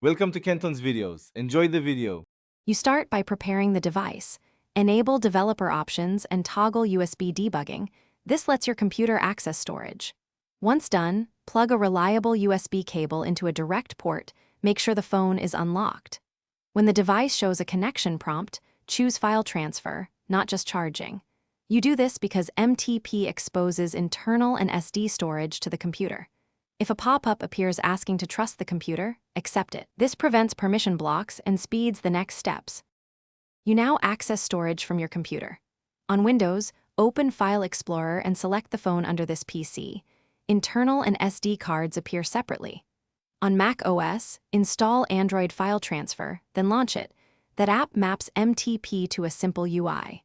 Welcome to Kenton's videos. Enjoy the video. You start by preparing the device. Enable developer options and toggle USB debugging. This lets your computer access storage. Once done, plug a reliable USB cable into a direct port. Make sure the phone is unlocked. When the device shows a connection prompt, choose file transfer, not just charging. You do this because MTP exposes internal and SD storage to the computer. If a pop-up appears asking to trust the computer, accept it. This prevents permission blocks and speeds the next steps. You now access storage from your computer. On Windows, open File Explorer and select the phone under this PC. Internal and SD cards appear separately. On Mac OS, install Android File Transfer, then launch it. That app maps MTP to a simple UI.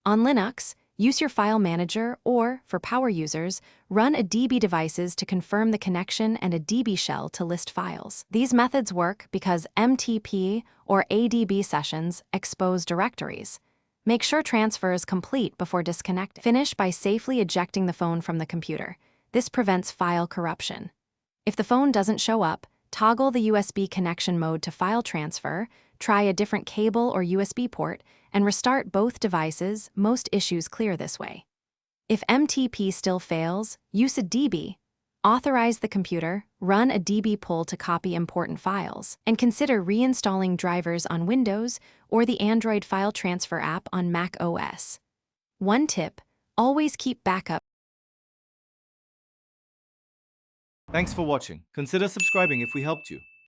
On Linux, use your file manager or, for power users, run a DB devices to confirm the connection and a DB shell to list files. These methods work because MTP or ADB sessions expose directories. Make sure transfer is complete before disconnecting. Finish by safely ejecting the phone from the computer. This prevents file corruption. If the phone doesn't show up, toggle the USB connection mode to file transfer, try a different cable or USB port, and restart both devices. Most issues clear this way. If MTP still fails, use a DB. Authorize the computer, run a DB pull to copy important files, and consider reinstalling drivers on Windows or the Android File Transfer app on Mac OS. One tip: always keep backup. Thanks for watching. Consider subscribing if we helped you.